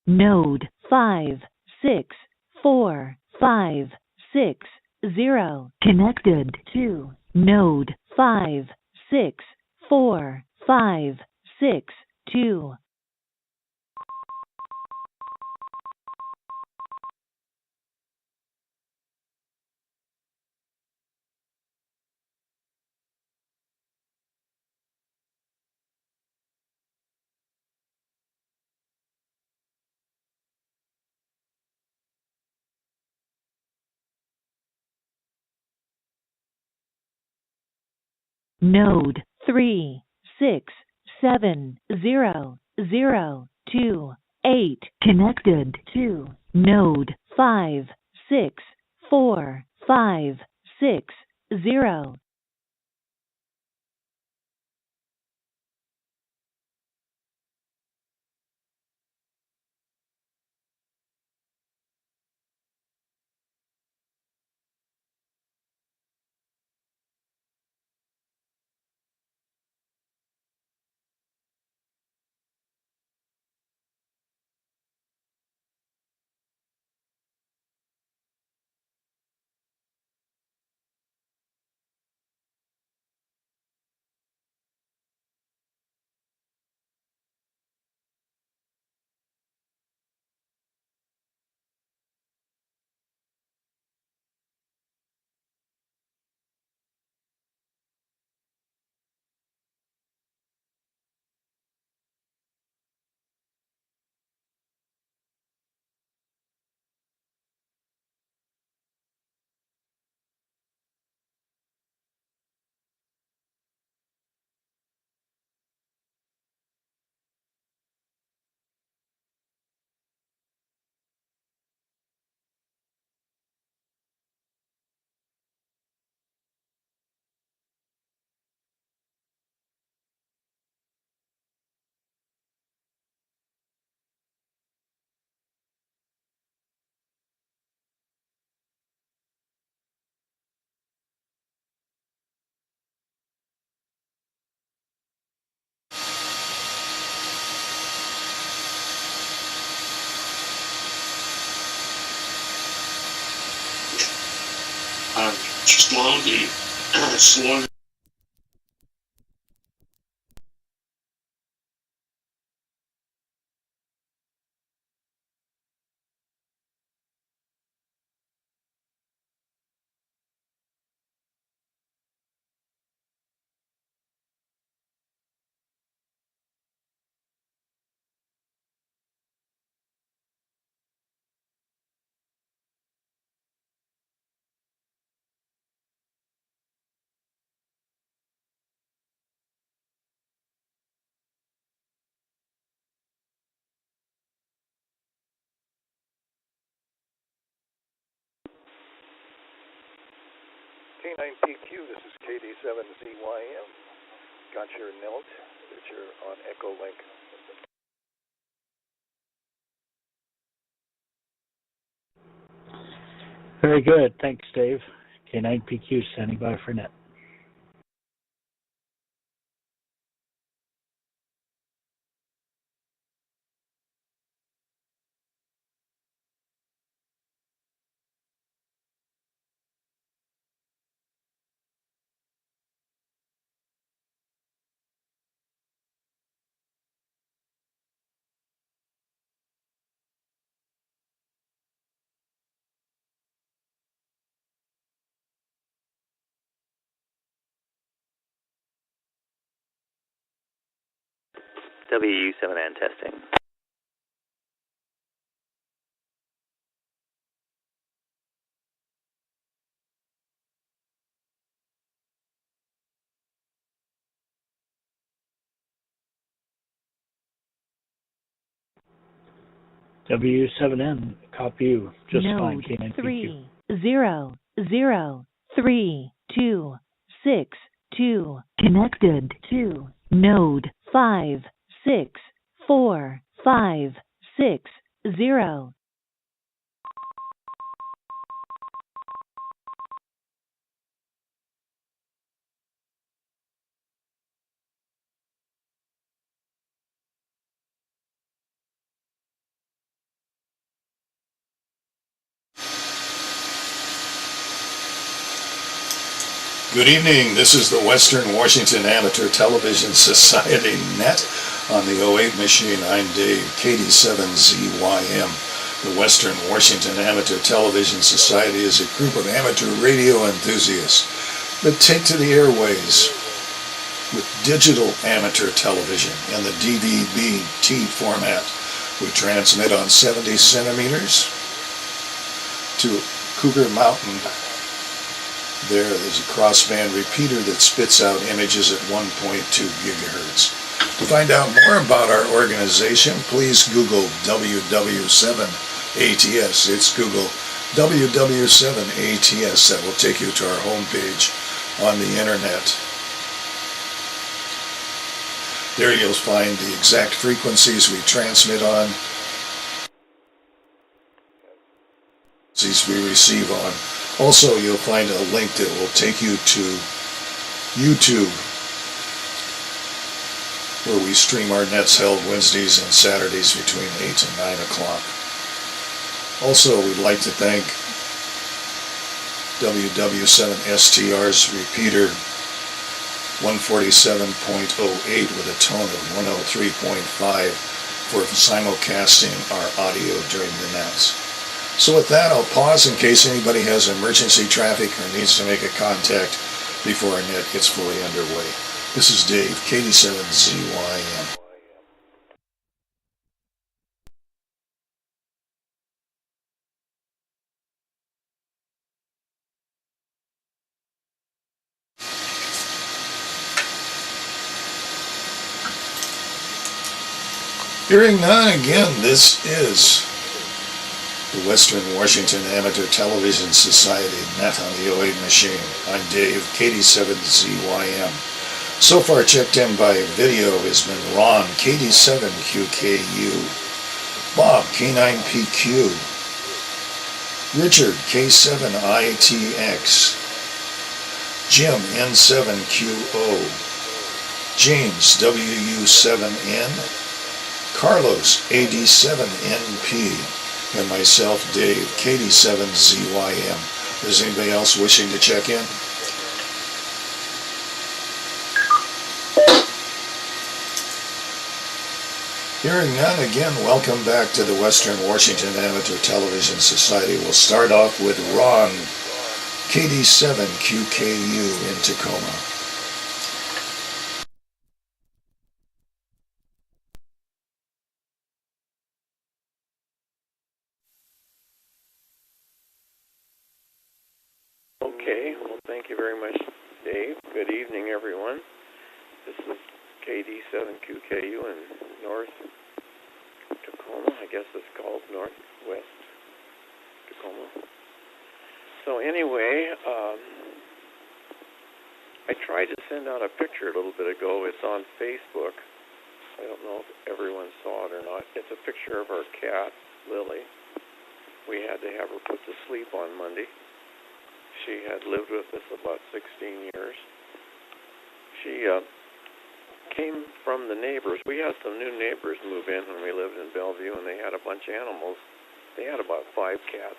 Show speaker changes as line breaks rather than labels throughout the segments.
Node 564560 connected to Node 564562. Node 367002 connected to Node 564560.
Slowly.
K9PQ, this is KD7ZYM. Got your note that you're on Echo Link.
Very good. Thanks, Dave. K9PQ standing by for net.
WU7N testing.
WU7N, copy you. Just fine,
Node
K9PQ.
300326 connected to Node 564560.
Good evening. This is the Western Washington Amateur Television Society Net on the '08 machine. I'm Dave, KD7ZYM. The Western Washington Amateur Television Society is a group of amateur radio enthusiasts that take to the airways with digital amateur television in the DVB-T format. We transmit on 70 centimeters to Cougar Mountain. There's a crossband repeater that spits out images at 1.2 gigahertz. To find out more about our organization, please Google WW7ATS. It's Google WW7ATS. That will take you to our homepage on the internet. There you'll find the exact frequencies we transmit on, we receive on. Also, you'll find a link that will take you to YouTube, where we stream our nets held Wednesdays and Saturdays between 8 and 9 o'clock. Also, we'd like to thank WW7STR's repeater 147.08 with a tone of 103.5 for simulcasting our audio during the nets. So with that, I'll pause in case anybody has emergency traffic or needs to make a contact before our net gets fully underway. This is Dave, KD7ZYM. Hearing none again, this is the Western Washington Amateur Television Society Net on the '08 machine. I'm Dave, KD7ZYM. So far checked in by video has been Ron, KD7QKU, Bob, K9PQ, Richard, K7ITX, Jim, N7QO, James, WU7N, Carlos, AD7NP, and myself, Dave, KD7ZYM. Is anybody else wishing to check in? Hearing none, again, welcome back to the Western Washington Amateur Television Society. We'll start off with Ron, KD7QKU in Tacoma.
Okay, well, thank you very much, Dave. Good evening, everyone. This is KD7QKU in North Tacoma. I guess it's called Northwest Tacoma. So anyway, I tried to send out a picture a little bit ago. It's on Facebook. I don't know if everyone saw it or not. It's a picture of our cat, Lily. We had to have her put to sleep on Monday. She had lived with us about 16 years. She came from the neighbors. We had some new neighbors move in when we lived in Bellevue, and they had a bunch of animals. They had about 5 cats.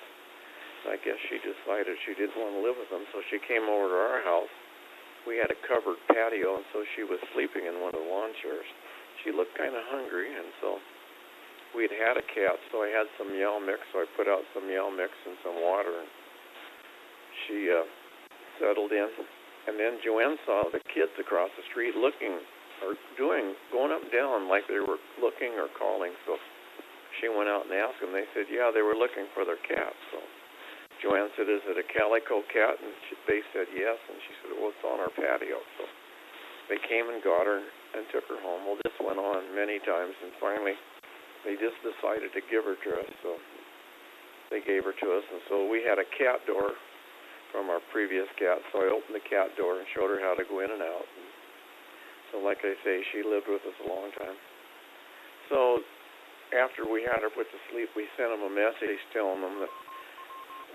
I guess she decided she didn't want to live with them, so she came over to our house. We had a covered patio, and so she was sleeping in one of the lawn chairs. She looked kind of hungry, and so we'd had a cat, so I had some Yell mix, so I put out some Yell mix and some water, and she settled in. And then Joanne saw the kids across the street looking or going up and down like they were looking or calling. So she went out and asked them. They said, yeah, they were looking for their cat. So Joanne said, is it a calico cat? And they said yes. And she said, well, it's on our patio. So they came and got her and took her home. Well, this went on many times, and finally they just decided to give her to us. So they gave her to us. And so we had a cat door from our previous cat, so I opened the cat door and showed her how to go in and out. And so like I say, she lived with us a long time. So after we had her put to sleep, we sent them a message telling them that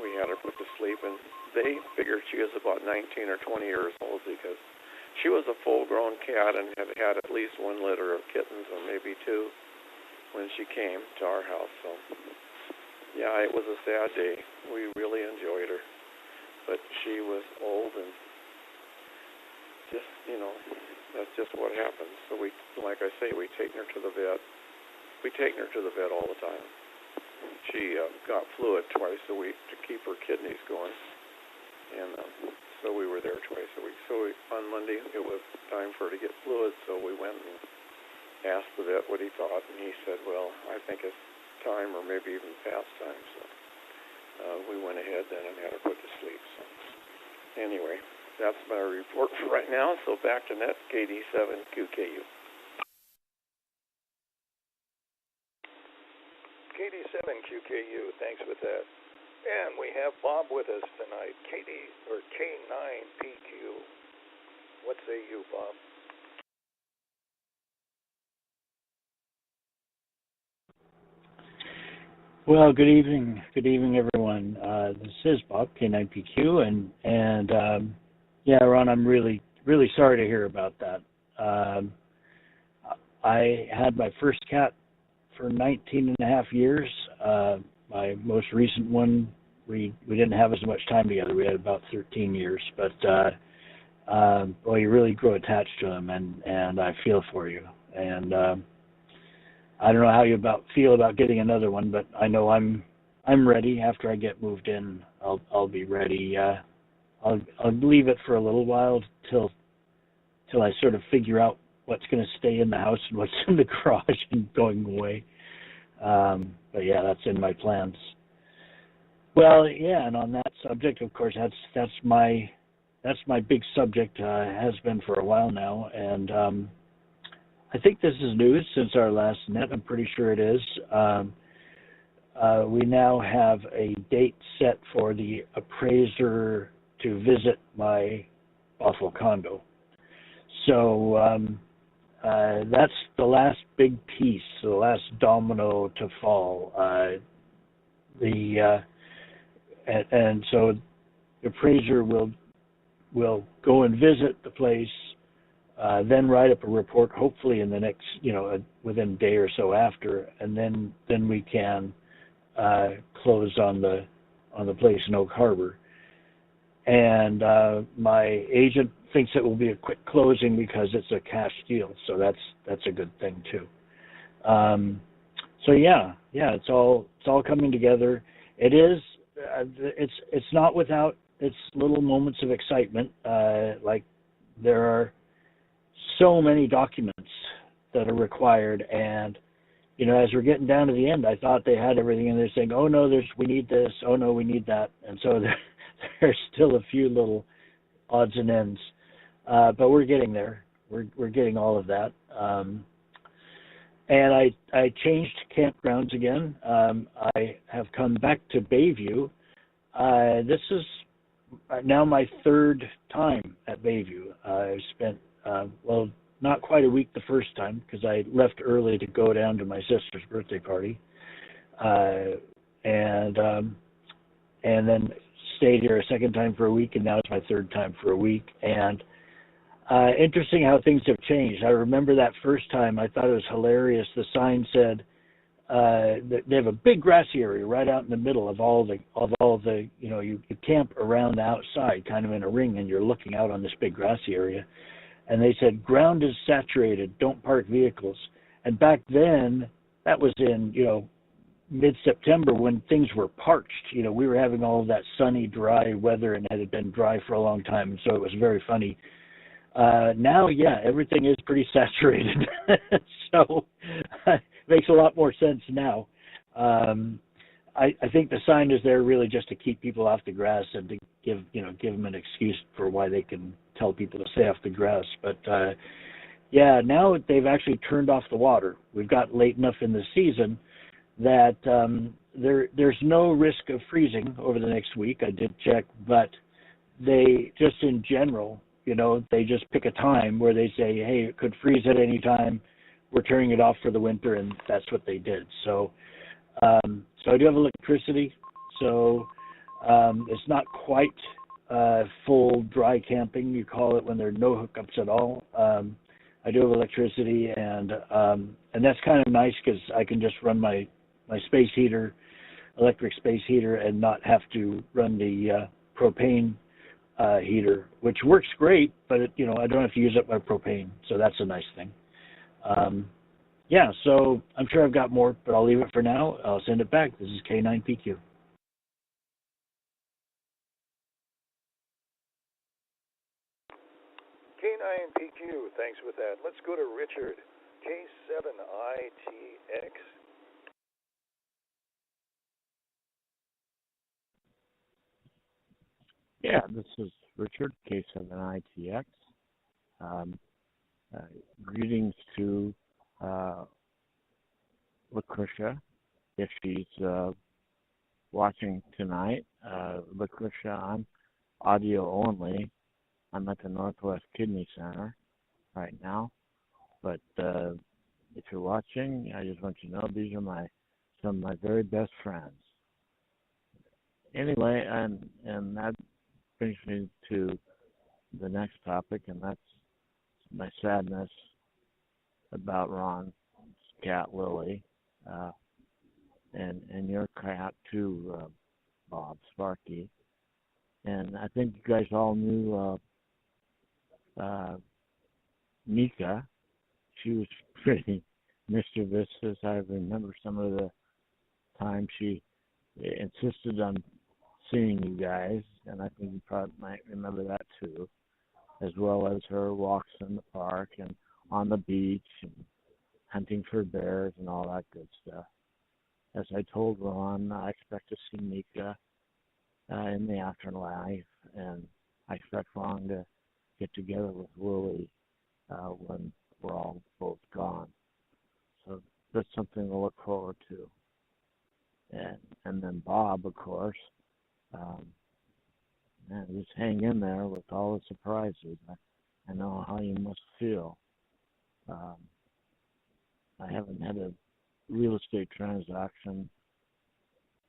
we had her put to sleep, and they figured she was about 19 or 20 years old because she was a full-grown cat and had had at least 1 litter of kittens or maybe 2 when she came to our house. So yeah, it was a sad day. We really enjoyed her. But she was old and just, that's just what happens. So we, like I say, we take her to the vet. We take her to the vet all the time. She got fluid twice a week to keep her kidneys going, and so we were there twice a week. So on Monday it was time for her to get fluid, so we went and asked the vet what he thought, and he said, well, I think it's time, or maybe even past time. So we went ahead then and had her put to sleep. So anyway, that's my report for right now. So back to net, KD7QKU.
KD7QKU, thanks for that. And we have Bob with us tonight, K9PQ. What say you, Bob?
Well, good evening. Good evening, everyone. This is Bob, K9PQ, and yeah, Ron, I'm really sorry to hear about that. I had my first cat for 19 and a half years. My most recent one, we didn't have as much time together. We had about 13 years, but well, you really grow attached to them, and I feel for you. And I don't know how you feel about getting another one, but I know I'm ready. After I get moved in, I'll be ready. I'll leave it for a little while till I sort of figure out what's going to stay in the house and what's in the garage and going away. But yeah, that's in my plans. Well, yeah, and on that subject, of course, that's my big subject. Has been for a while now, and I think this is news since our last net. I'm pretty sure it is. We now have a date set for the appraiser to visit my Buffalo condo. So that's the last big piece, the last domino to fall. And so the appraiser will go and visit the place, then write up a report, hopefully in the next, within a day or so after, and then we can close on the place in Oak Harbor. And my agent thinks it will be a quick closing because it's a cash deal, so that's a good thing too. So yeah, it's all coming together. It is. It's not without its little moments of excitement. Like there are so many documents that are required, and as we're getting down to the end, I thought they had everything, and they're saying, "Oh no, we need this. Oh no, we need that," and so there's still a few little odds and ends, but we're getting there. We're getting all of that. And I changed campgrounds again. I have come back to Bayview. This is now my third time at Bayview. I spent, not quite a week the first time because I left early to go down to my sister's birthday party. And then stayed here a second time for a week, and now it's my third time for a week. And interesting how things have changed. I remember that first time, I thought it was hilarious. The sign said they have a big grassy area right out in the middle of all the you camp around the outside, kind of in a ring, and you're looking out on this big grassy area. And they said, ground is saturated, don't park vehicles. And back then, that was in, mid-September when things were parched. We were having all of that sunny, dry weather, and it had been dry for a long time, and so it was very funny. Now, yeah, everything is pretty saturated, so it makes a lot more sense now. I think the sign is there really just to keep people off the grass and to give them an excuse for why they can tell people to stay off the grass. But yeah, now they've actually turned off the water. We've got late enough in the season that there's no risk of freezing over the next week. I did check, but they just in general, they just pick a time where they say, hey, it could freeze at any time. We're turning it off for the winter, and that's what they did. So so I do have electricity. So it's not quite full dry camping, you call it, when there are no hookups at all. I do have electricity, and that's kind of nice because I can just run my space heater, electric space heater, and not have to run the propane heater, which works great, but it, I don't have to use up my propane, so that's a nice thing. Yeah, so I'm sure I've got more, but I'll leave it for now. I'll send it back. This is K9PQ.
K9PQ, thanks with that. Let's go to Richard, K7ITX.
Yeah, this is Richard, K7ITX. Greetings to Lucretia, if she's watching tonight. Lucretia, I'm audio only. I'm at the Northwest Kidney Center right now, but if you're watching, I just want you to know these are some of my very best friends. Anyway, and that brings me to the next topic, and that's my sadness about Ron's cat Lily, and your cat too, Bob Sparky. And I think you guys all knew Mika. She was pretty mischievous, as I remember some of the times she insisted on seeing you guys, and I think you probably might remember that too, as well as her walks in the park and on the beach and hunting for bears and all that good stuff. As I told Ron, I expect to see Mika in the afterlife, and I expect Ron to get together with Lily when we're all both gone. So that's something to look forward to. And then Bob, of course, man, just hang in there with all the surprises. I know how you must feel. I haven't had a real estate transaction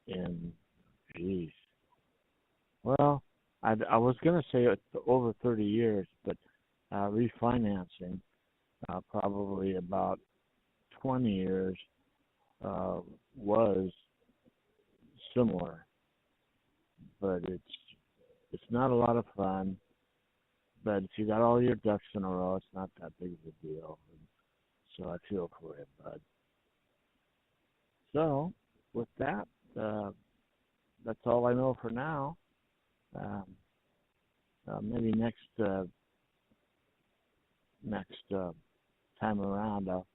in, geez. Well, I was going to say it's over 30 years, but refinancing probably about 20 years was similar. But it's not a lot of fun. But if you got all your ducks in a row, it's not that big of a deal. So I feel for it, bud. So with that, that's all I know for now. Maybe next time around, I'll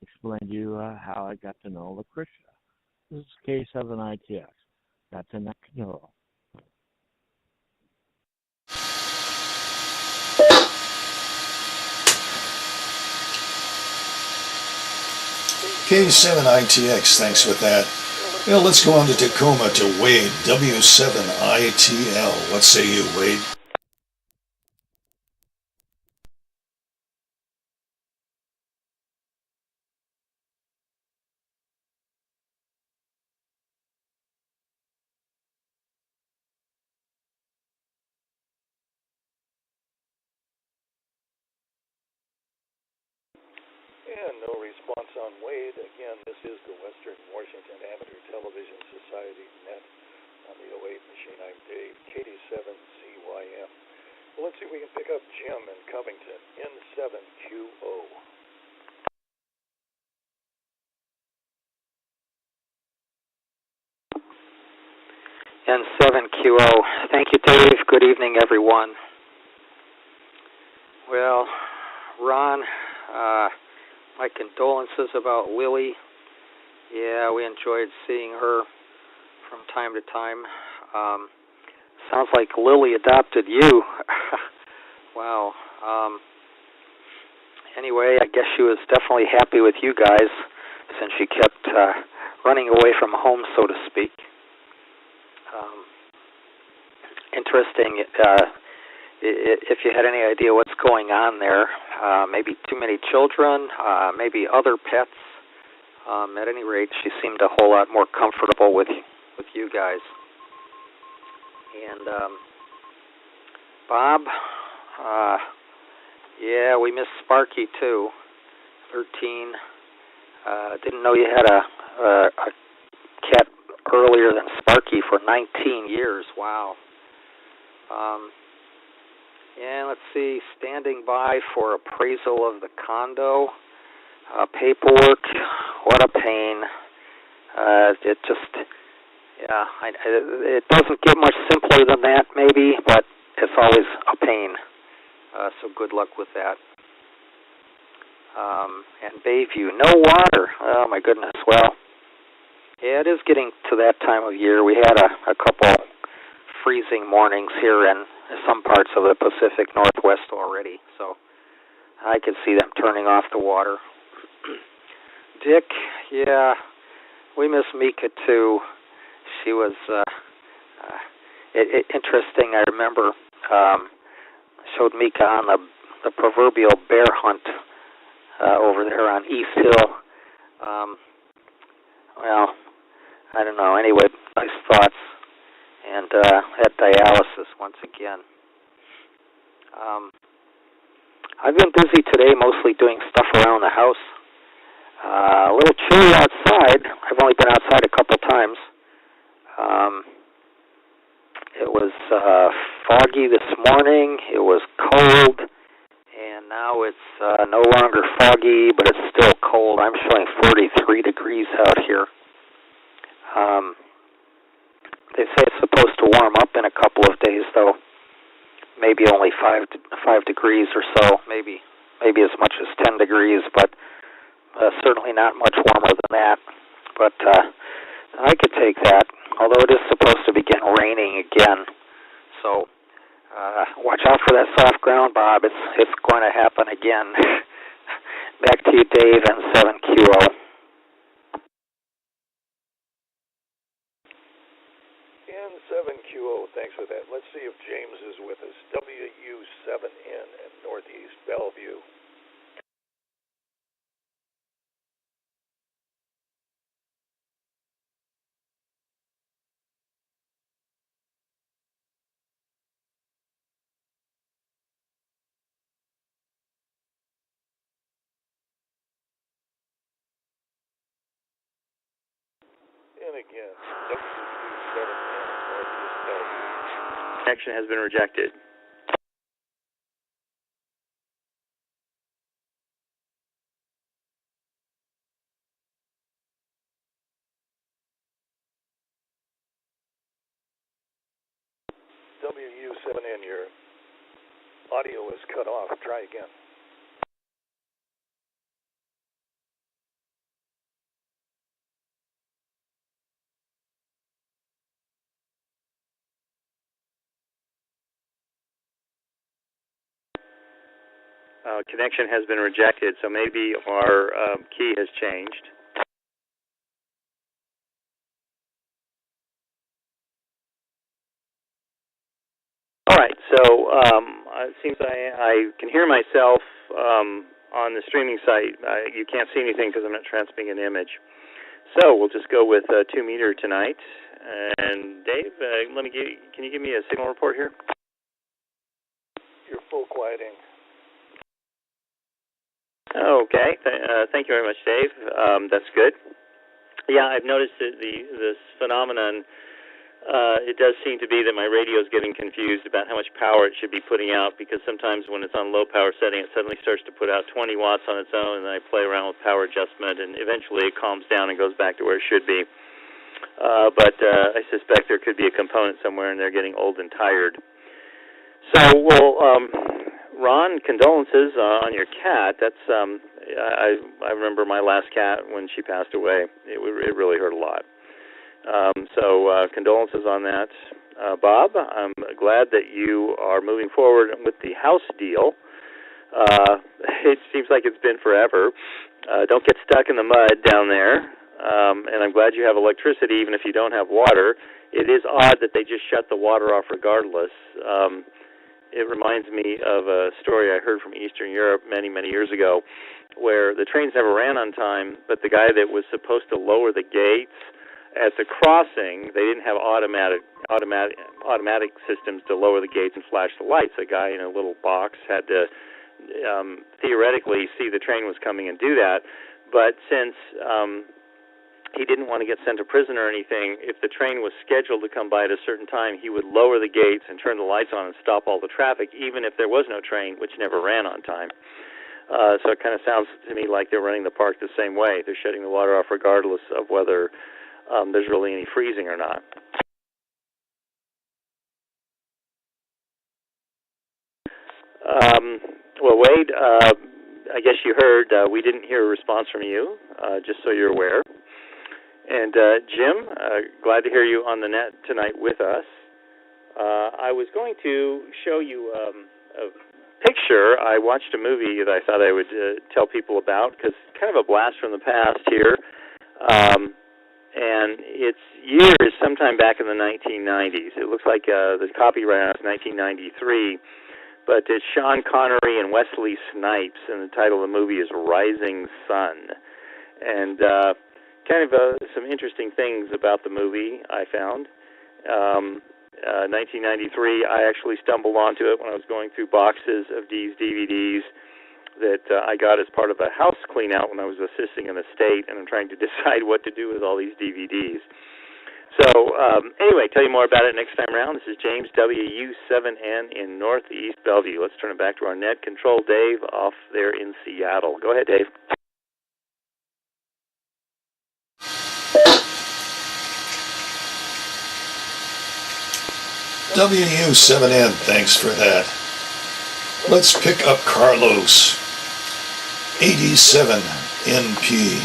explain to you how I got to know Lucretia. This is K7ITX. Got to know.
K7ITX, thanks with that. Well, let's go on to Tacoma to Wade, W7ITL. What say you, Wade?
And no response on Wade. Again, this is the Western Washington Amateur Television Society Net on the 08 machine. I'm Dave, KD7ZYM. Well, let's see if we can pick up Jim in Covington, N7QO.
N7QO. Thank you, Dave. Good evening, everyone. Well, Ron, my condolences about Lily. Yeah, we enjoyed seeing her from time to time. Sounds like Lily adopted you. Wow. Anyway, I guess she was definitely happy with you guys since she kept running away from home, so to speak. Interesting. If you had any idea what's going on there, maybe too many children, maybe other pets. At any rate, she seemed a whole lot more comfortable with you guys. And Bob, yeah, we miss Sparky too. 13. Didn't know you had a cat earlier than Sparky for 19 years. Wow. And let's see, standing by for appraisal of the condo. Paperwork, what a pain. It doesn't get much simpler than that, maybe, but it's always a pain. So good luck with that. And Bayview, no water. Oh, my goodness. Well, yeah, it is getting to that time of year. We had a couple freezing mornings here in some parts of the Pacific Northwest already, so I could see them turning off the water. Dick, yeah, we miss Mika too. She was interesting. I remember showed Mika on the proverbial bear hunt over there on East Hill. Well, I don't know. Anyway, nice thoughts. And had dialysis once again. I've been busy today, mostly doing stuff around the house. A little chilly outside. I've only been outside a couple times. It was foggy this morning. It was cold. And now it's no longer foggy, but it's still cold. I'm showing 43 degrees out here. They say it's supposed to warm up in a couple of days, though. Maybe only 5 degrees or so, maybe as much as 10 degrees, but certainly not much warmer than that. But I could take that, although it is supposed to begin raining again. So watch out for that soft ground, Bob. It's going to happen again. Back to you, Dave, and 7QO.
And 7QO, thanks for that. Let's see if James is with us. WU7N at Northeast Bellevue. And again, WU7N at Northeast Bellevue.
Connection has been rejected.
WU7N, your audio is cut off. Try again.
Connection has been rejected, so maybe our key has changed. All right, so it seems I can hear myself on the streaming site. You can't see anything because I'm not transmitting an image. So we'll just go with 2 meter tonight. And Dave, can you give me a signal report here?
You're full quieting.
Okay, thank you very much, Dave. That's good. Yeah, I've noticed that this phenomenon. It does seem to be that my radio is getting confused about how much power it should be putting out, because sometimes when it's on low power setting, it suddenly starts to put out 20 watts on its own, and then I play around with power adjustment, and eventually it calms down and goes back to where it should be. But I suspect there could be a component somewhere, and they're getting old and tired. So, well, Ron, condolences on your cat. That's I remember my last cat when she passed away. It really hurt a lot. So condolences on that. Bob, I'm glad that you are moving forward with the house deal. It seems like it's been forever. Don't get stuck in the mud down there. And I'm glad you have electricity even if you don't have water. It is odd that they just shut the water off regardless. It reminds me of a story I heard from Eastern Europe many, many years ago, where the trains never ran on time, but the guy that was supposed to lower the gates at the crossing, they didn't have automatic systems to lower the gates and flash the lights. A guy in a little box had to theoretically see the train was coming and do that. But since he didn't want to get sent to prison or anything. If the train was scheduled to come by at a certain time, he would lower the gates and turn the lights on and stop all the traffic, even if there was no train, which never ran on time. So it kind of sounds to me like they're running the park the same way. They're shutting the water off regardless of whether there's really any freezing or not. Well, Wade, I guess you heard we didn't hear a response from you, just so you're aware. And Jim, glad to hear you on the net tonight with us. I was going to show you a picture. I watched a movie that I thought I would tell people about, because it's kind of a blast from the past here. And it's years, sometime back in the 1990s. It looks like the copyright is 1993. But it's Sean Connery and Wesley Snipes, and the title of the movie is Rising Sun. And kind of some interesting things about the movie I found. 1993, I actually stumbled onto it when I was going through boxes of these DVDs that I got as part of a house clean-out when I was assisting an estate, and I'm trying to decide what to do with all these DVDs. So anyway, tell you more about it next time around. This is James WU7N in Northeast Bellevue. Let's turn it back to our net control, Dave, off there in Seattle. Go ahead, Dave.
WU7N, thanks for that. Let's pick up Carlos, 87 NP,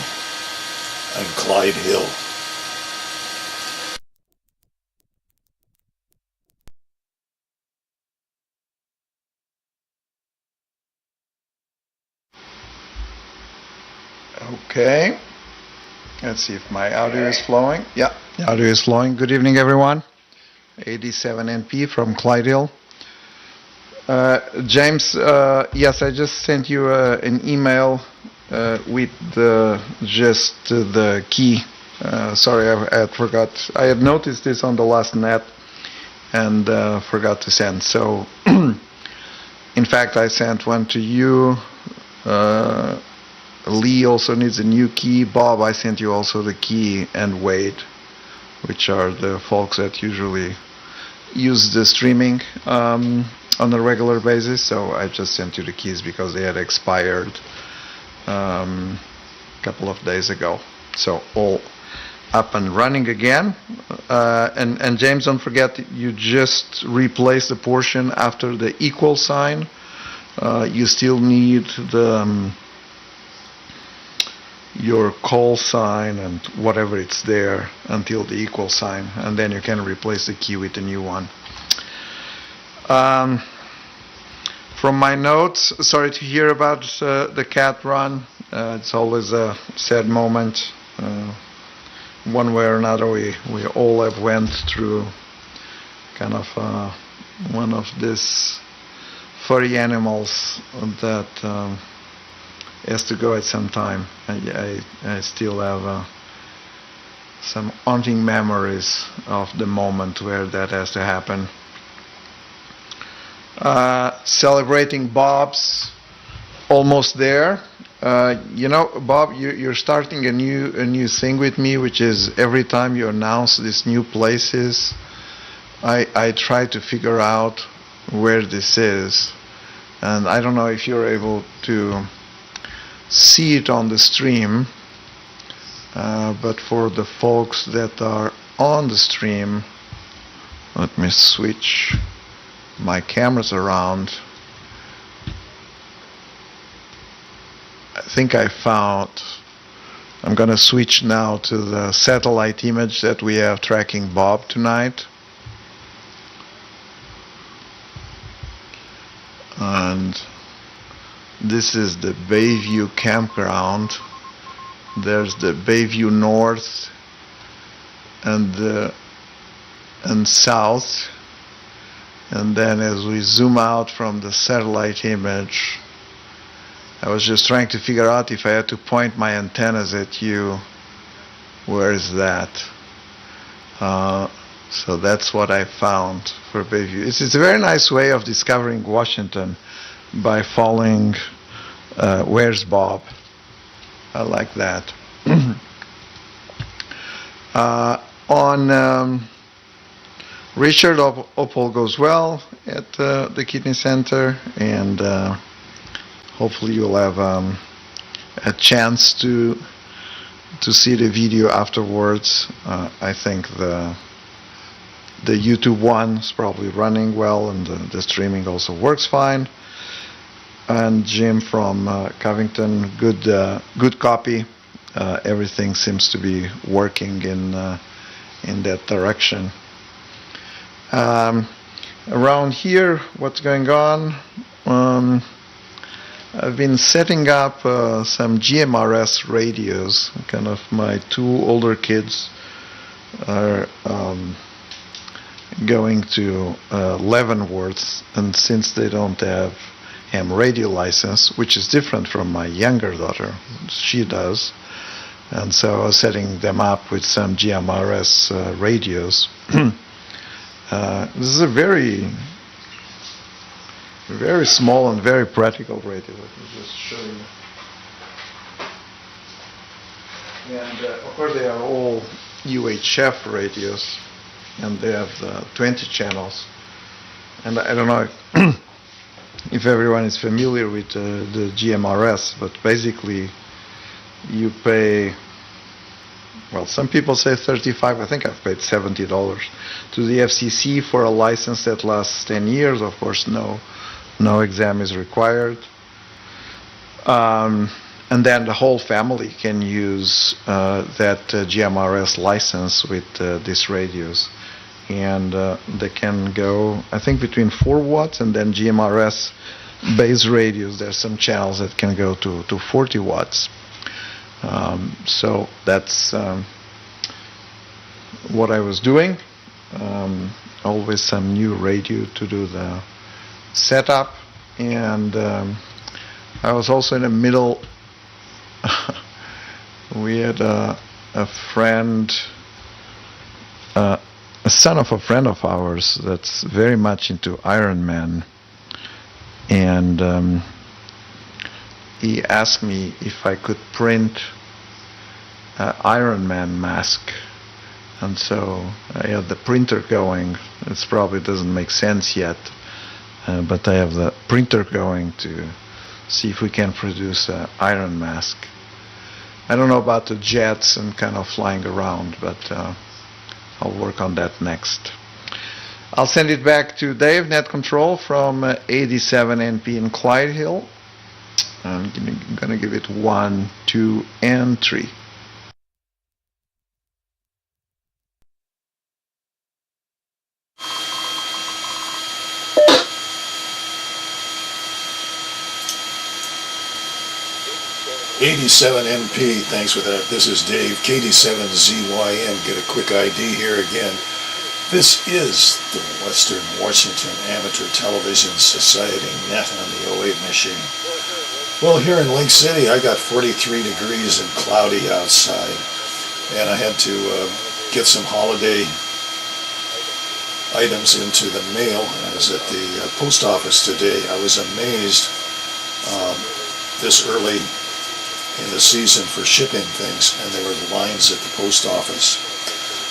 on Clyde Hill.
Okay, let's see if my audio is flowing. Yeah, the audio is flowing. Good evening, everyone. 87 NP from Clyde Hill. James, yes, I just sent you an email with just the key. Sorry, I had forgot. I had noticed this on the last net and forgot to send. So, in fact, I sent one to you. Lee also needs a new key. Bob, I sent you also the key, and Wade, which are the folks that usually use the streaming on a regular basis. So I just sent you the keys because they had expired a couple of days ago. So all up and running again. And James, don't forget, you just replaced the portion after the equal sign. You still need the your call sign and whatever it's there until the equal sign, and then you can replace the key with a new one. From my notes, sorry to hear about the cat run. It's always a sad moment. One way or another, we all have went through kind of one of these furry animals that has to go at some time. I still have some haunting memories of the moment where that has to happen. Celebrating Bob's almost there. You know, Bob, you're starting a new thing with me, which is every time you announce these new places, I try to figure out where this is, and I don't know if you're able to see it on the stream, but for the folks that are on the stream, let me switch my cameras around. I think I found, I'm going to switch now to the satellite image that we have tracking Bob tonight. And this is the Bayview campground. There's the Bayview North and South. And then as we zoom out from the satellite image, I was just trying to figure out if I had to point my antennas at you, where is that? So that's what I found for Bayview. It's a very nice way of discovering Washington by following Where's Bob. I like that. On Richard, all goes well at the kidney center, and hopefully you'll have a chance to see the video afterwards. I think the YouTube one is probably running well, and the streaming also works fine. And Jim from Covington, good copy. Everything seems to be working in that direction. Around here, what's going on? I've been setting up some GMRS radios. Kind of my two older kids are going to Leavenworth, and since they don't have ham radio license, which is different from my younger daughter, she does, and so I was setting them up with some GMRS radios. This is a very small and very practical radio. Let me just show you. And of course they are all UHF radios, and they have 20 channels. And I don't know if everyone is familiar with the GMRS, but basically you pay, well, some people say $35, I think I've paid $70 to the FCC for a license that lasts 10 years. Of course, no exam is required. And then the whole family can use that GMRS license with these radios. And they can go, I think, between 4 watts, and then GMRS base radios, there's some channels that can go to 40 watts. So that's what I was doing. Always some new radio to do the setup. And I was also in the middle. We had a friend, a son of a friend of ours that's very much into Iron Man, and he asked me if I could print an Iron Man mask, and so I have the printer going. It probably doesn't make sense yet, but I have the printer going to see if we can produce an Iron mask. I don't know about the jets and kind of flying around, but I'll work on that next. I'll send it back to Dave, Net Control, from 87 NP in Clyde Hill. I'm going to give it 1, 2, and 3.
'87 NP, thanks for that. This is Dave, KD7ZYM. Get a quick ID here again. This is the Western Washington Amateur Television Society Net on the 08 machine. Well, here in Lake City, I got 43 degrees and cloudy outside, and I had to get some holiday items into the mail. I was at the post office today. I was amazed this early in the season for shipping things, and there were lines at the post office.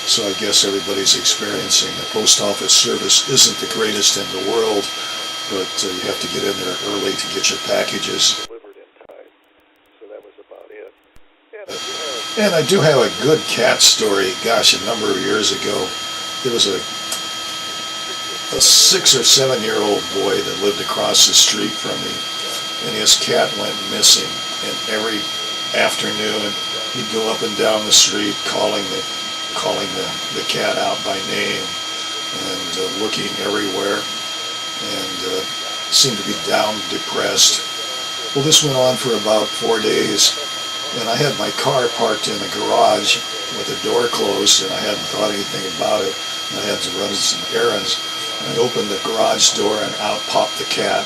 So I guess everybody's experiencing the post office service isn't the greatest in the world, but you have to get in there early to get your packages.
Delivered in time. So that was about it.
And I do have a good cat story. Gosh, a number of years ago, there was a 6 or 7 year old boy that lived across the street from me, and his cat went missing. And every afternoon, he'd go up and down the street calling the cat out by name, and looking everywhere, and seemed to be down, depressed. Well, this went on for about 4 days, and I had my car parked in the garage with the door closed, and I hadn't thought anything about it, and I had to run some errands. And I opened the garage door, and out popped the cat.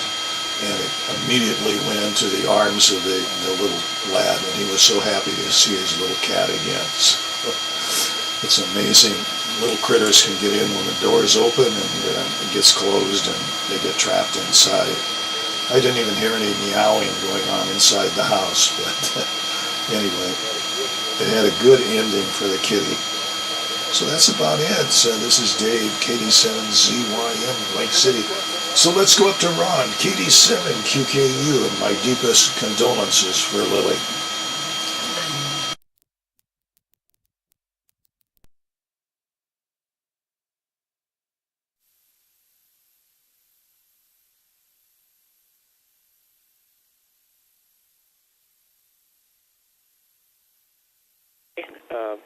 And it immediately went into the arms of the little lad, and he was so happy to see his little cat again. So it's amazing. Little critters can get in when the door is open, and it gets closed, and they get trapped inside. I didn't even hear any meowing going on inside the house, but anyway, it had a good ending for the kitty. So that's about it. This is Dave, KD7ZYM, Lake City. So let's go up to Ron, KD7QKU, and my deepest condolences for Lily.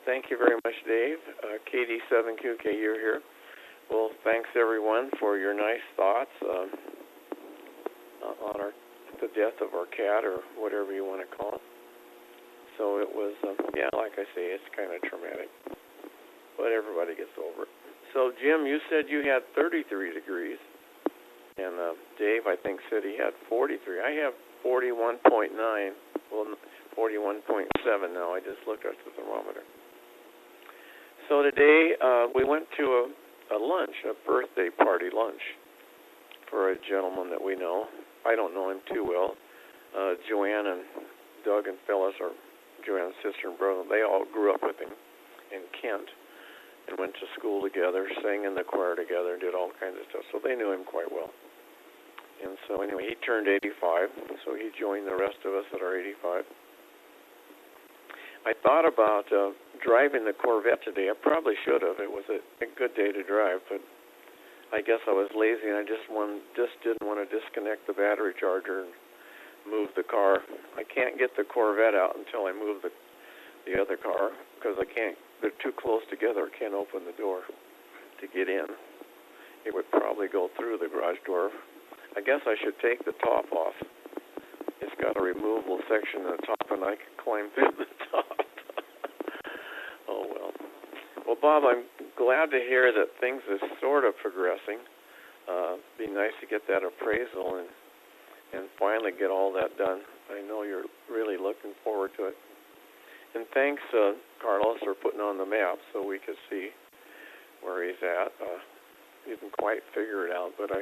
Thank you very much, Dave. KD7QKU here. Well, thanks everyone for your nice thoughts on the death of our cat, or whatever you want to call it. So it was, like I say, it's kind of traumatic, but everybody gets over it. So Jim, you said you had 33 degrees, and Dave, I think, said he had 43. I have 41.9. Well, 41.7 now. I just looked at the thermometer. So today we went to a lunch, a birthday party lunch for a gentleman that we know. I don't know him too well. Joanne and Doug and Phyllis, or Joanne's sister and brother, they all grew up with him in Kent and went to school together, sang in the choir together, did all kinds of stuff. So they knew him quite well. And so anyway, he turned 85, so he joined the rest of us that are 85. I thought about driving the Corvette today. I probably should have. It was a good day to drive, but I guess I was lazy and I just didn't want to disconnect the battery charger and move the car. I can't get the Corvette out until I move the other car, because they're too close together. I can't open the door to get in. It would probably go through the garage door. I guess I should take the top off. It's got a removable section at the top, and I can climb through the top. Oh, well. Well, Bob, I'm glad to hear that things are sort of progressing. Be nice to get that appraisal and finally get all that done. I know you're really looking forward to it. And thanks, Carlos, for putting on the map so we could see where he's at. Didn't quite figure it out, but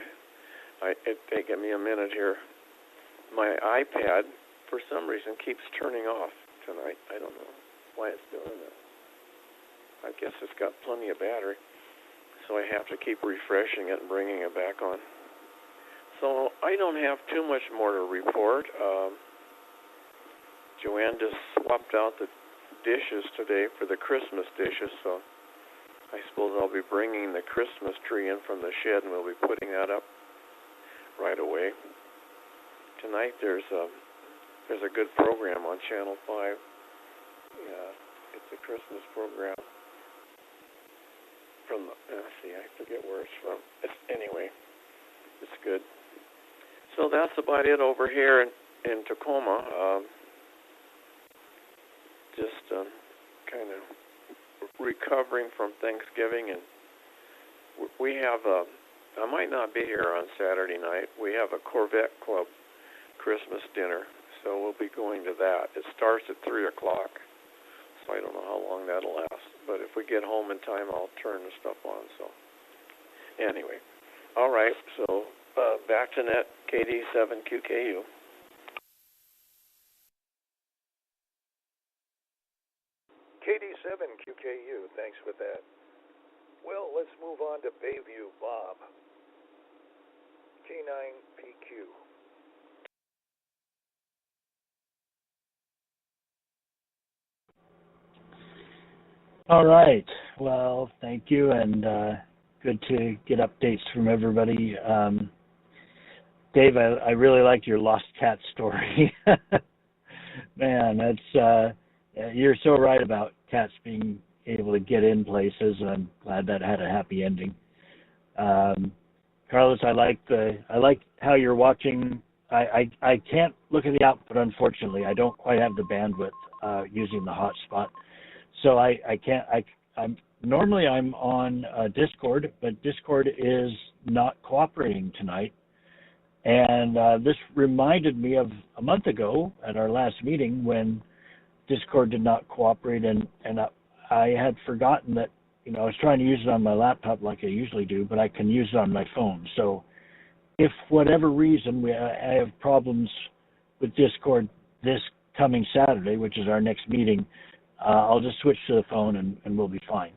it's taken me a minute here. My iPad, for some reason, keeps turning off tonight. I don't know why it's doing that. I guess it's got plenty of battery, so I have to keep refreshing it and bringing it back on. So I don't have too much more to report. Joanne just swapped out the dishes today for the Christmas dishes, so I suppose I'll be bringing the Christmas tree in from the shed, and we'll be putting that up right away. Tonight there's a good program on Channel 5. Yeah, it's a Christmas program from I forget where it's from. Anyway, it's good. So that's about it over here in Tacoma. Just kind of recovering from Thanksgiving, and we have I might not be here on Saturday night. We have a Corvette Club Christmas dinner, so we'll be going to that. It starts at 3 o'clock, so I don't know how long that'll last. But if we get home in time, I'll turn the stuff on. So anyway, all right, so back to net, KD7QKU.
KD7QKU, thanks for that. Well, let's move on to Bayview Bob, K9PQ.
All right. Well, thank you, and good to get updates from everybody. Dave, I really like your lost cat story. Man, that's you're so right about cats being able to get in places. I'm glad that had a happy ending. Carlos, I like how you're watching. I can't look at the output, unfortunately. I don't quite have the bandwidth using the hotspot. So I'm normally on Discord, but Discord is not cooperating tonight. And this reminded me of a month ago at our last meeting when Discord did not cooperate, and I had forgotten that, I was trying to use it on my laptop like I usually do, but I can use it on my phone. So if whatever reason I have problems with Discord this coming Saturday, which is our next meeting, I'll just switch to the phone and we'll be fine.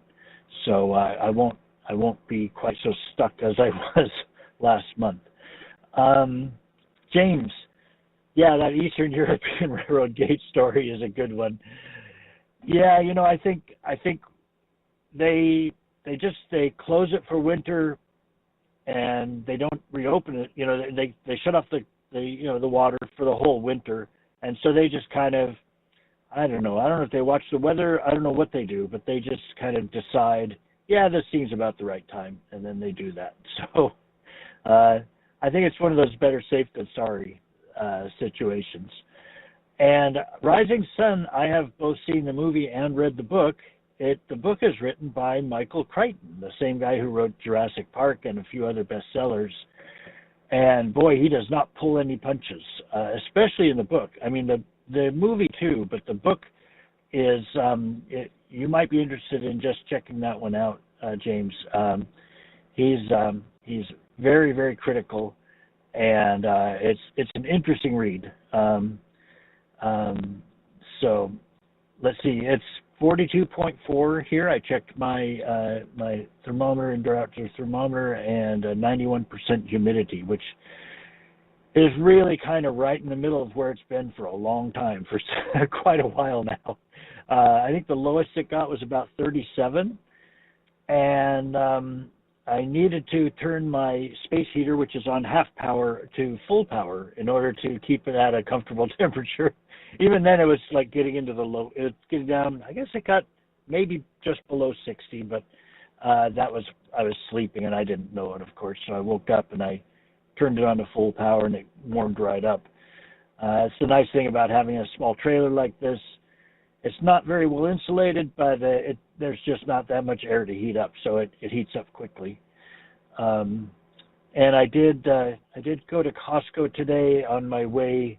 so I won't be quite so stuck as I was last month. James, yeah, that Eastern European Railroad gate story is a good one. Yeah, I think they they close it for winter and they don't reopen it. They shut off the water for the whole winter, and so they just kind of, I don't know if they watch the weather. I don't know what they do, but they just kind of decide, yeah, this seems about the right time, and then they do that. So I think it's one of those better safe than sorry situations. And Rising Sun, I have both seen the movie and read the book. The book is written by Michael Crichton, the same guy who wrote Jurassic Park and a few other bestsellers. And boy, he does not pull any punches, especially in the book. I mean, the movie too, but the book is, you might be interested in just checking that one out, James. He's very, very critical, and it's an interesting read. So let's see, it's 42.4 here. I checked my my thermometer, indoor outdoor thermometer, and 91% humidity, which is really kind of right in the middle of where it's been for a long time, for quite a while now. I think the lowest it got was about 37, and I needed to turn my space heater, which is on half power, to full power in order to keep it at a comfortable temperature. Even then, it was like getting into the low. It was getting down. I guess it got maybe just below 60, but I was sleeping and I didn't know it, of course. So I woke up and I turned it on to full power and it warmed right up. It's the nice thing about having a small trailer like this. It's not very well insulated, but there's just not that much air to heat up, so it heats up quickly. And I did go to Costco today on my way.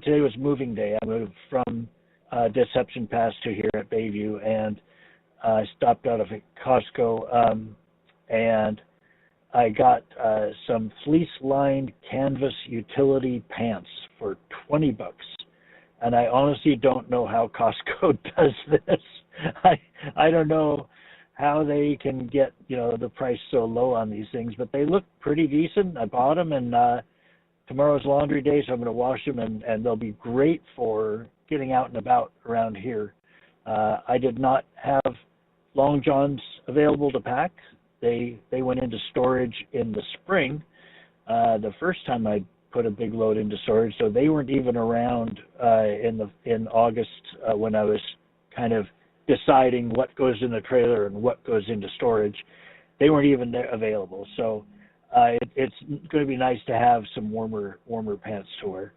Today was moving day. I moved from Deception Pass to here at Bayview, and I stopped out of Costco, and I got some fleece-lined canvas utility pants for $20. And I honestly don't know how Costco does this. I don't know how they can get the price so low on these things, but they look pretty decent. I bought them, and tomorrow's laundry day, so I'm going to wash them, and they'll be great for getting out and about around here. I did not have long johns available to pack. They went into storage in the spring, the first time I put a big load into storage, so they weren't even around in August when I was kind of deciding what goes in the trailer and what goes into storage. They weren't even there available, so it's going to be nice to have some warmer pants to wear.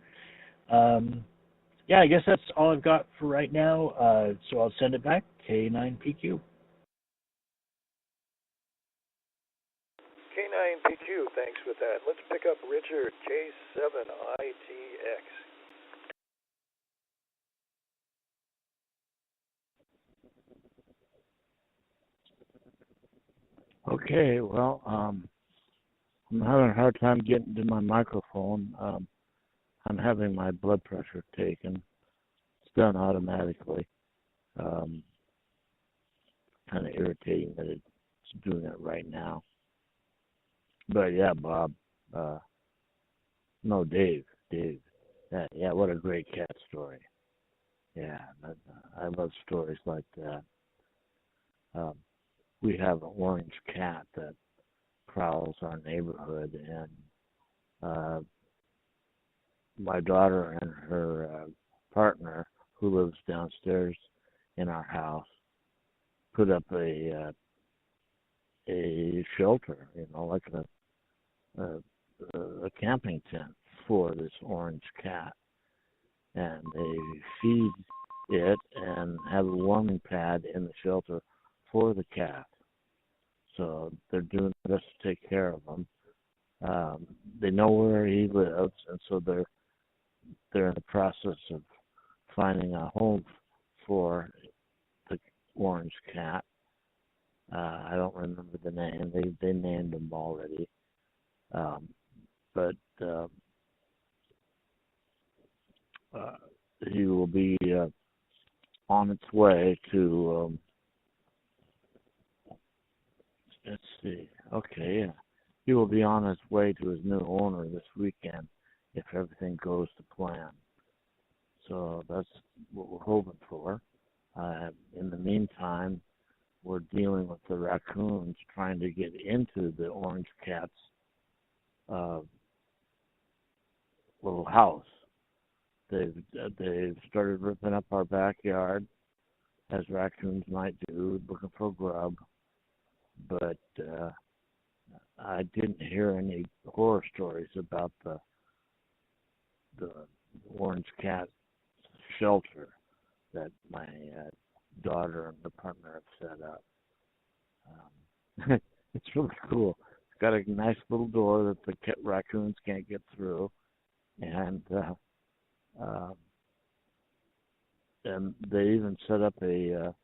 Yeah, I guess that's all I've got for right now. So I'll send it back. K9PQ.
K9PQ, thanks for that. Let's pick up Richard, K7ITX.
Okay, well, I'm having a hard time getting to my microphone. I'm having my blood pressure taken. It's done automatically. Kind of irritating that it's doing it right now. But yeah, Bob. No, Dave. Yeah, what a great cat story. Yeah, I love stories like that. We have an orange cat that prowls our neighborhood, and my daughter and her partner, who lives downstairs in our house, put up a shelter, like a camping tent for this orange cat, and they feed it and have a warming pad in the shelter for the cat. So they're doing this to take care of him. They know where he lives, and so they're in the process of finding a home for the orange cat. I don't remember the name. They named him already. But he will be on its way to see. Okay, yeah. He will be on his way to his new owner this weekend if everything goes to plan. So that's what we're hoping for. In the meantime, we're dealing with the raccoons trying to get into the orange cat's little house. They've started ripping up our backyard, as raccoons might do, looking for grub. But I didn't hear any horror stories about the orange cat shelter that my daughter and the partner have set up. It's really cool. It's got a nice little door that the raccoons can't get through, and they even set up a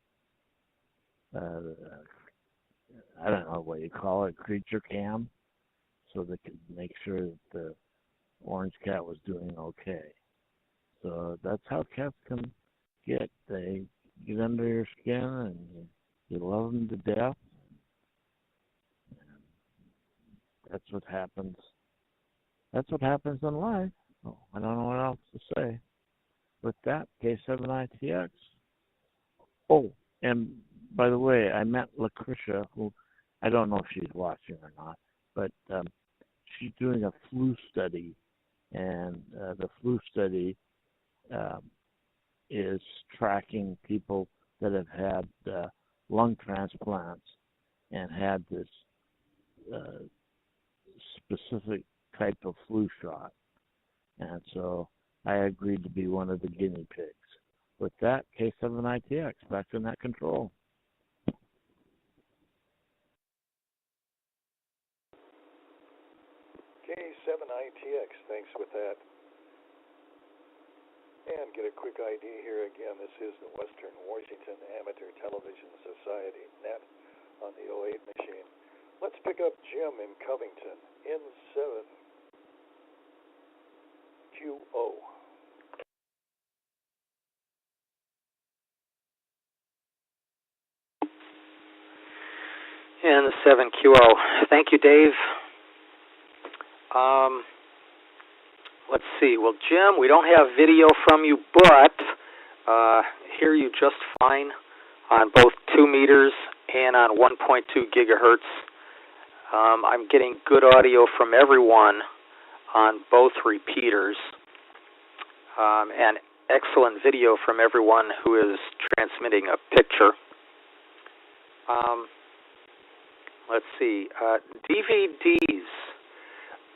I don't know what you call it, creature cam, so they could make sure that the orange cat was doing okay. So that's how cats can get. They get under your skin and you love them to death. That's what happens. That's what happens in life. Oh, I don't know what else to say. With that, K7ITX. Oh, and by the way, I met Lucretia, who I don't know if she's watching or not, but she's doing a flu study, and the flu study is tracking people that have had lung transplants and had this specific type of flu shot. And so I agreed to be one of the guinea pigs. With that, K7ITX, back to net control.
K7ITX, thanks with that. And get a quick ID here again. This is the Western Washington Amateur Television Society Net on the 08 machine. Let's pick up Jim in Covington, N7QO.
And the 7QO. Thank you, Dave. Let's see. Well, Jim, we don't have video from you, but hear you just fine on both 2 meters and on 1.2 gigahertz. I'm getting good audio from everyone on both repeaters, and excellent video from everyone who is transmitting a picture. Let's see. DVDs.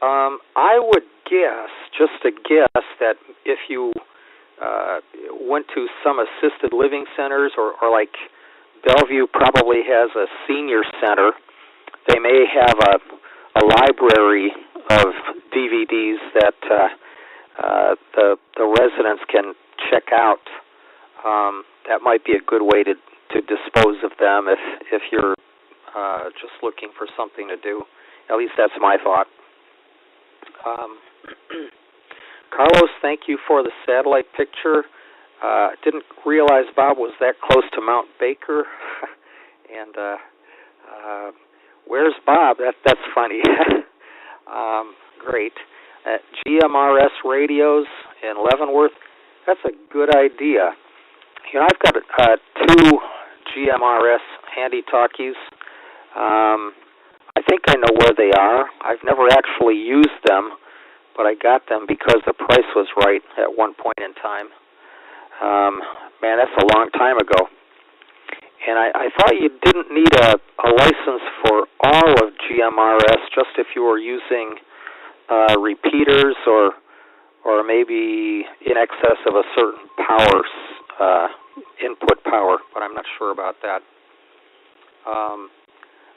I would guess, just a guess, that if you went to some assisted living centers, or like Bellevue probably has a senior center, they may have a library of DVDs that the residents can check out. That might be a good way to dispose of them if you're just looking for something to do. At least that's my thought. Carlos, thank you for the satellite picture. Didn't realize Bob was that close to Mount Baker. And where's Bob? That's funny. Great. GMRS radios in Leavenworth. That's a good idea. You know, I've got 2 GMRS handy-talkies. I think I know where they are. I've never actually used them, but I got them because the price was right at one point in time. Man, that's a long time ago. And I thought you didn't need a license for all of GMRS, just if you were using repeaters or maybe in excess of a certain power, input power, but I'm not sure about that.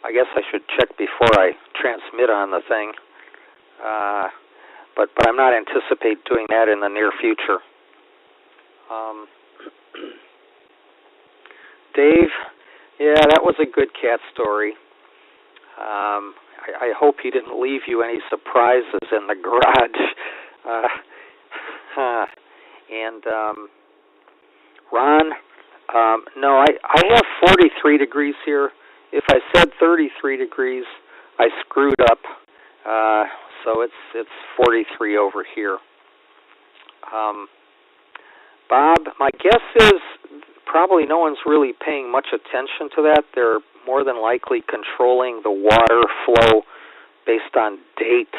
I guess I should check before I transmit on the thing, but I'm not anticipating doing that in the near future. Dave, yeah, that was a good cat story. I hope he didn't leave you any surprises in the garage. And Ron, no, I have 43 degrees here if I said 33 degrees, I screwed up. So it's 43 over here. Bob, my guess is probably no one's really paying much attention to that. They're more than likely controlling the water flow based on date.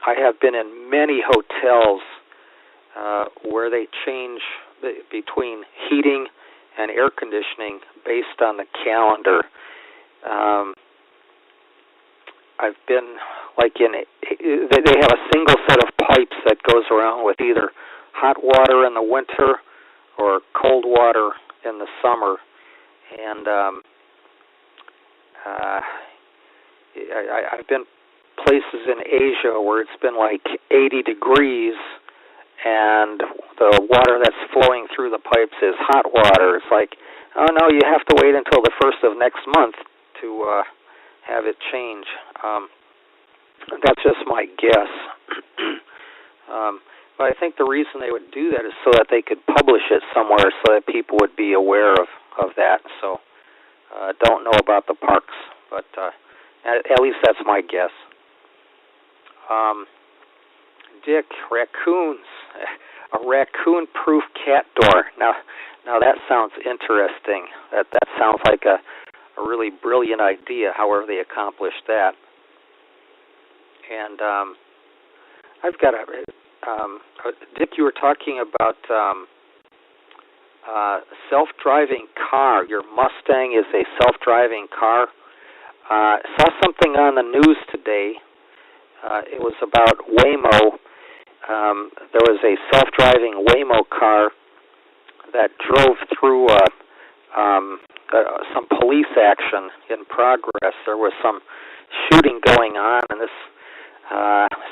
I have been in many hotels where they change between heating and air conditioning based on the calendar. I've been they have a single set of pipes that goes around with either hot water in the winter or cold water in the summer. And I've been places in Asia where it's been like 80 degrees and the water that's flowing through the pipes is hot water. It's like, oh no, you have to wait until the 1st of next month to have it change. That's just my guess. But I think the reason they would do that is so that they could publish it somewhere so that people would be aware of that. So don't know about the parks, but at least that's my guess. Dick, raccoons. A raccoon-proof cat door. Now that sounds interesting. That sounds like a really brilliant idea, however they accomplished that. And I've got Dick, you were talking about self-driving car. Your Mustang is a self-driving car. Saw something on the news today. It was about Waymo. There was a self-driving Waymo car that drove through some police action in progress. There was some shooting going on, and this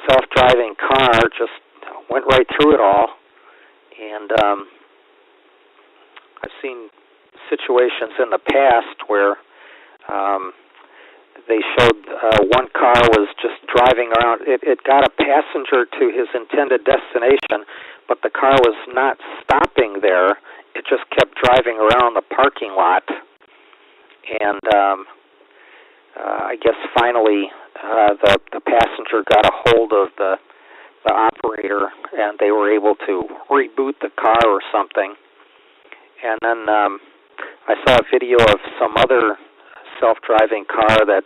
self-driving car just went right through it all. And I've seen situations in the past where they showed one car was just driving around. It got a passenger to his intended destination, but the car was not stopping there. It just kept driving around the parking lot. And I guess finally the passenger got a hold of the operator, and they were able to reboot the car or something. And then I saw a video of some other self-driving car that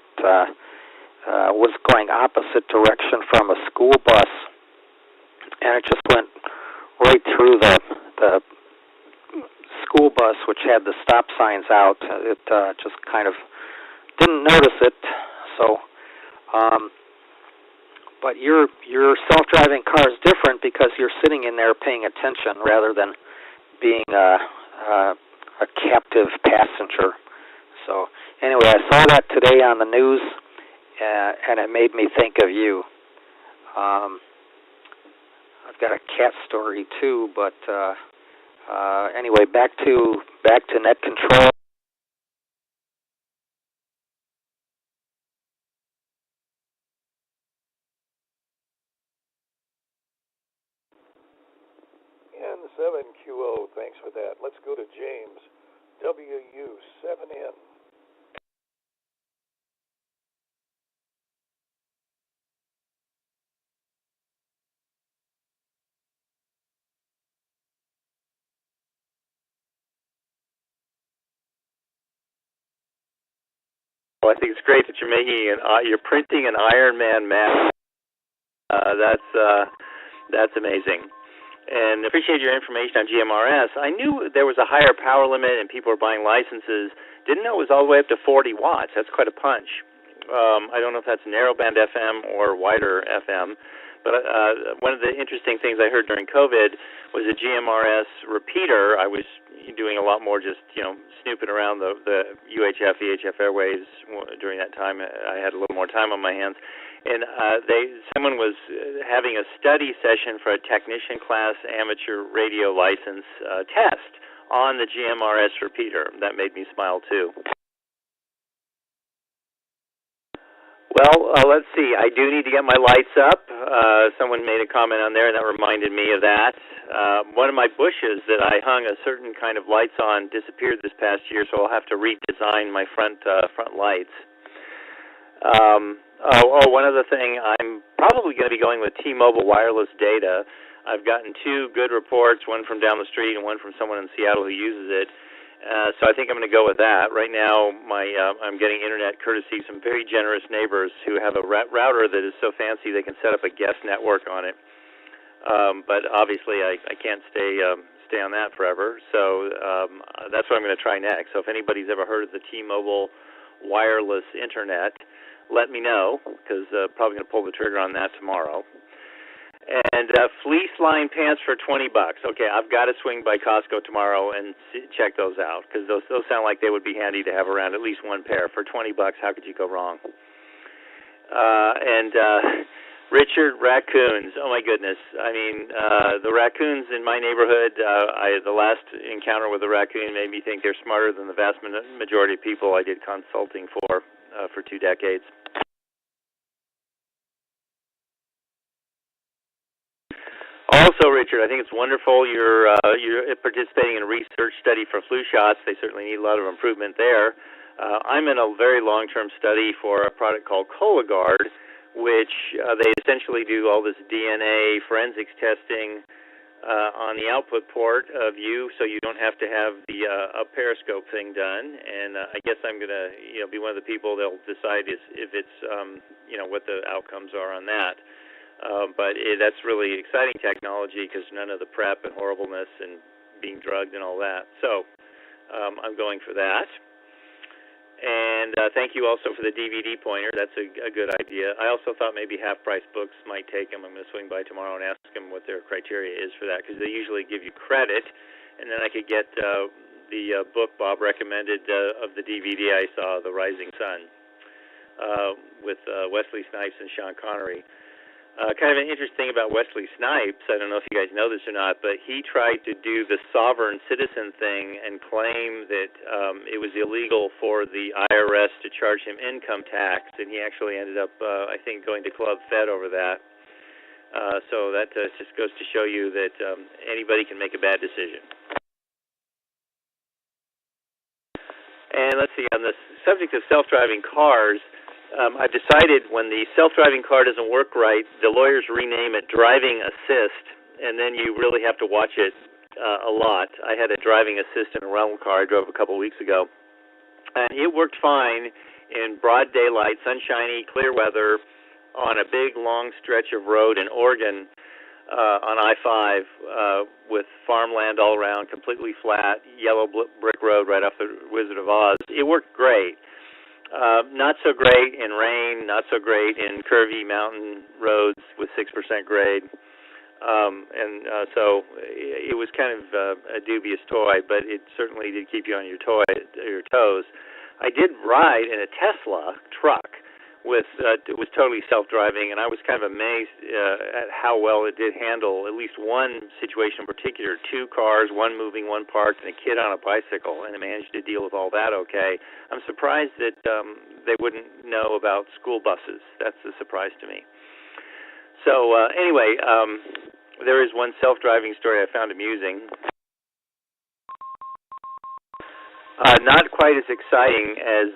was going opposite direction from a school bus, and it just went right through the school bus, which had the stop signs out. It just kind of didn't notice it. So, but your self-driving car is different because you're sitting in there paying attention rather than being a captive passenger. So anyway, I saw that today on the news, and it made me think of you. I've got a cat story too, but anyway, back to net control.
N7QO, thanks for that. Let's go to James, WU7N.
Well, I think it's great that you're you're printing an Iron Man mask. That's amazing. And appreciate your information on GMRS. I knew there was a higher power limit and people were buying licenses. Didn't know it was all the way up to 40 watts. That's quite a punch. I don't know if that's narrowband FM or wider FM. But one of the interesting things I heard during COVID was a GMRS repeater. I was doing a lot more just, snooping around the UHF, VHF airwaves during that time. I had a little more time on my hands. And someone was having a study session for a technician class amateur radio license test on the GMRS repeater. That made me smile too. Well, let's see. I do need to get my lights up. Someone made a comment on there, and that reminded me of that. One of my bushes that I hung a certain kind of lights on disappeared this past year, so I'll have to redesign my front lights. One other thing, I'm probably going to be going with T-Mobile wireless data. I've gotten two good reports, one from down the street and one from someone in Seattle who uses it. So I think I'm going to go with that. Right now, I'm getting internet courtesy some very generous neighbors who have a router that is so fancy they can set up a guest network on it. But obviously, I can't stay on that forever. So that's what I'm going to try next. So if anybody's ever heard of the T-Mobile wireless internet, let me know, because probably going to pull the trigger on that tomorrow. And fleece lined pants for $20. Okay, I've got to swing by Costco tomorrow and check those out, because those sound like they would be handy to have around, at least one pair for $20. How could you go wrong? Richard, raccoons. Oh my goodness! I mean, the raccoons in my neighborhood. The last encounter with a raccoon made me think they're smarter than the vast majority of people I did consulting for 2 decades. Also, Richard, I think it's wonderful you're participating in a research study for flu shots. They certainly need a lot of improvement there. I'm in a very long-term study for a product called Cologuard, which they essentially do all this DNA forensics testing on the output port of you, so you don't have to have the a periscope thing done. And I guess I'm going to be one of the people that'll decide if it's what the outcomes are on that. But that's really exciting technology, because none of the prep and horribleness and being drugged and all that. So I'm going for that. And thank you also for the DVD pointer. That's a good idea. I also thought maybe half-price books might take them. I'm going to swing by tomorrow and ask them what their criteria is for that, because they usually give you credit, and then I could get the book Bob recommended of the DVD I saw, The Rising Sun, with Wesley Snipes and Sean Connery. Kind of an interesting about Wesley Snipes, I don't know if you guys know this or not, but he tried to do the sovereign citizen thing and claim that it was illegal for the IRS to charge him income tax, and he actually ended up, I think, going to Club Fed over that. So that just goes to show you that anybody can make a bad decision. And let's see, on the subject of self-driving cars, I've decided when the self-driving car doesn't work right, the lawyers rename it driving assist, and then you really have to watch it a lot. I had a driving assist in a rental car I drove a couple of weeks ago, and it worked fine in broad daylight, sunshiny, clear weather, on a big, long stretch of road in Oregon on I-5 with farmland all around, completely flat, yellow brick road right off the Wizard of Oz. It worked great. Not so great in rain, not so great in curvy mountain roads with 6% grade. So it was kind of a dubious toy, but it certainly did keep you on your toes. I did ride in a Tesla truck it was totally self-driving, and I was kind of amazed at how well it did handle at least one situation in particular, 2 cars, one moving, one parked, and a kid on a bicycle, and it managed to deal with all that okay. I'm surprised that they wouldn't know about school buses. That's a surprise to me. So anyway, there is one self-driving story I found amusing. Not quite as exciting as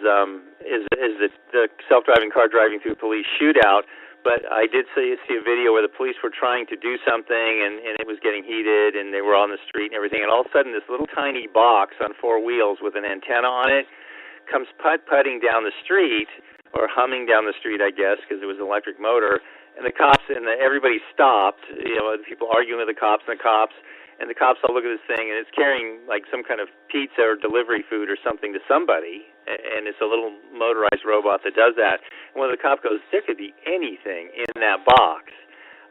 the self-driving car driving through police shootout, but I did see a video where the police were trying to do something, and it was getting heated, and they were on the street and everything, and all of a sudden this little tiny box on 4 wheels with an antenna on it comes putt-putting down the street, or humming down the street, I guess, because it was an electric motor, and the cops and everybody stopped, the people arguing with the cops, and the cops all look at this thing, and it's carrying like some kind of pizza or delivery food or something to somebody, and it's a little motorized robot that does that. And when the cop goes, there could be anything in that box.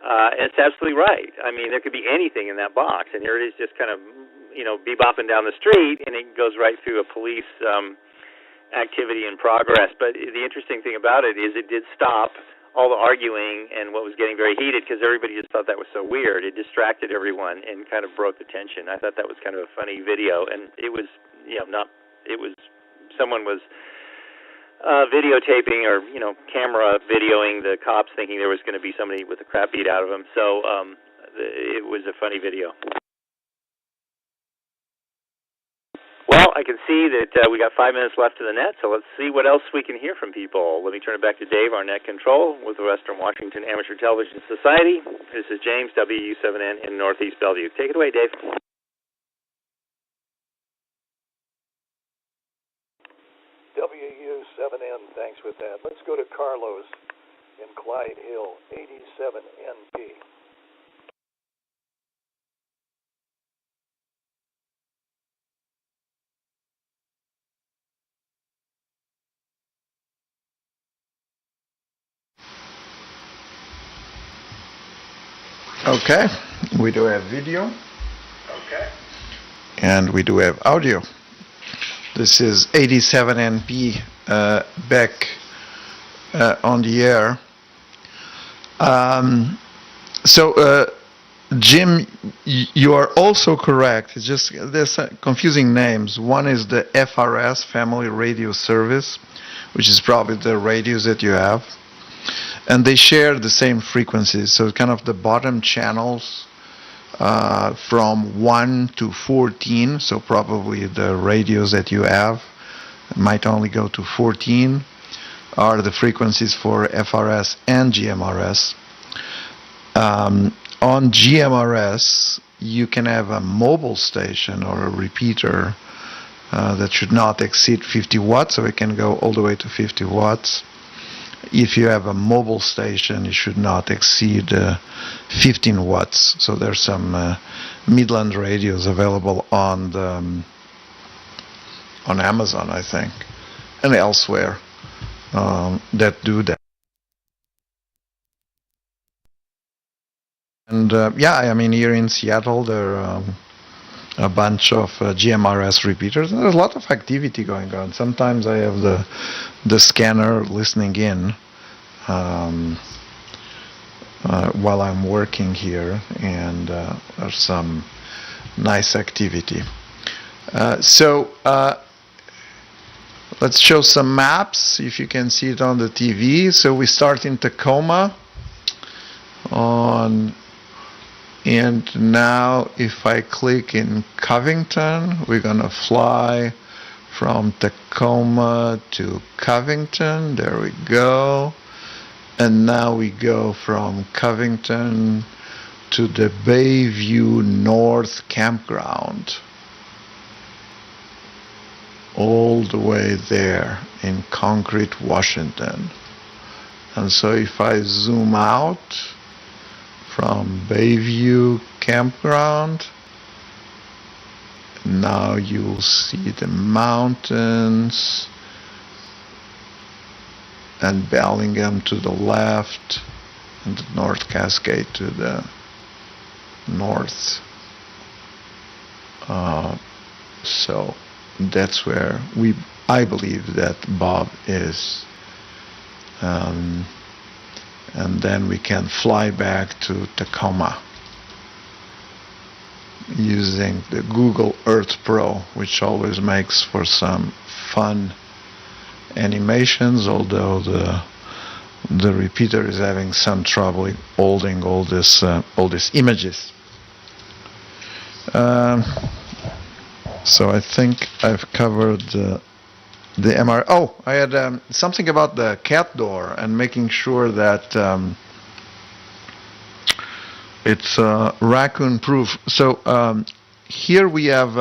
And it's absolutely right. I mean, there could be anything in that box, and here it is just kind of, bebopping down the street, and it goes right through a police activity in progress. But the interesting thing about it is it did stop all the arguing and what was getting very heated, because everybody just thought that was so weird. It distracted everyone and kind of broke the tension. I thought that was kind of a funny video, and it was, someone was videotaping or, camera videoing the cops thinking there was going to be somebody with the crap beat out of him. So it was a funny video. Well, I can see that we got 5 minutes left to the net, so let's see what else we can hear from people. Let me turn it back to Dave, our net control with the Western Washington Amateur Television Society. This is James, WU7N in Northeast Bellevue. Take it away, Dave.
WU7N, thanks with that. Let's go to Carlos in Clyde Hill, 87NP.
Okay, we do have video. Okay. And we do have audio. This is 87NP back on the air. Jim, you are also correct. It's just there's confusing names. One is the FRS, Family Radio Service, which is probably the radios that you have. And they share the same frequencies, so kind of the bottom channels from 1 to 14, so probably the radios that you have might only go to 14, are the frequencies for FRS and GMRS. On GMRS, you can have a mobile station or a repeater that should not exceed 50 watts, so it can go all the way to 50 watts. If you have a mobile station, it should not exceed 15 watts. So there's some Midland radios available on Amazon, I think, and elsewhere that do that. And here in Seattle, there are a bunch of GMRS repeaters. And there's a lot of activity going on. Sometimes I have the scanner listening in while I'm working here, and there's some nice activity. Let's show some maps, if you can see it on the TV. So we start in Tacoma and now if I click in Covington, we're gonna fly from Tacoma to Covington. There we go. And now we go from Covington to the Bayview North Campground. All the way there in Concrete, Washington. And so if I zoom out from Bayview Campground, now you'll see the mountains and Bellingham to the left and the North Cascade to the north. So that's where I believe that Bob is. And then we can fly back to Tacoma using the Google Earth Pro, which always makes for some fun animations, although the repeater is having some trouble holding all these images. So I think I've covered the MR. Oh, I had something about the cat door and making sure that it's raccoon proof. So here we have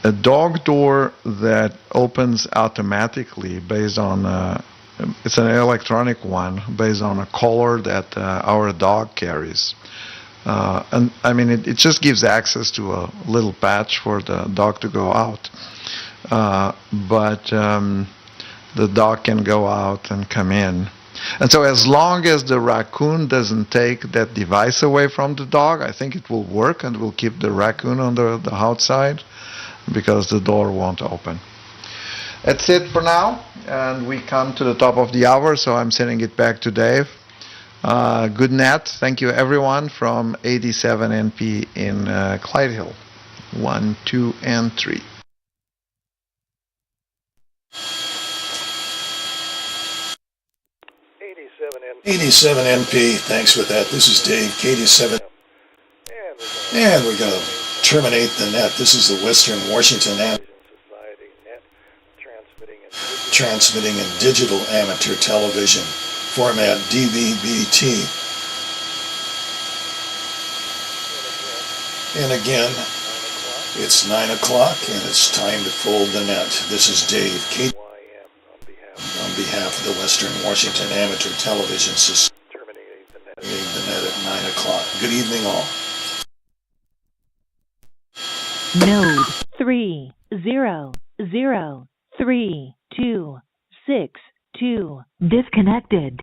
a dog door that opens automatically based on it's an electronic one based on a collar that our dog carries. And I mean, it just gives access to a little patch for the dog to go out. But the dog can go out and come in. And so as long as the raccoon doesn't take that device away from the dog, I think it will work and will keep the raccoon on the outside because the door won't open. That's it for now. And we come to the top of the hour, so I'm sending it back to Dave. Good net. Thank you, everyone, from 87NP in Clyde Hill. 1, 2, and 3.
87NP, thanks for that. This is Dave, K87. And we're going to terminate the net. This is the Western Washington Amateur
Society Net,
transmitting in digital amateur television, format DVB-T. And again, it's 9 o'clock and it's time to fold the net. This is Dave, K. On behalf of the Western Washington Amateur Television Society, terminating the net at 9 o'clock. Good evening, all.
Node 3003262 disconnected.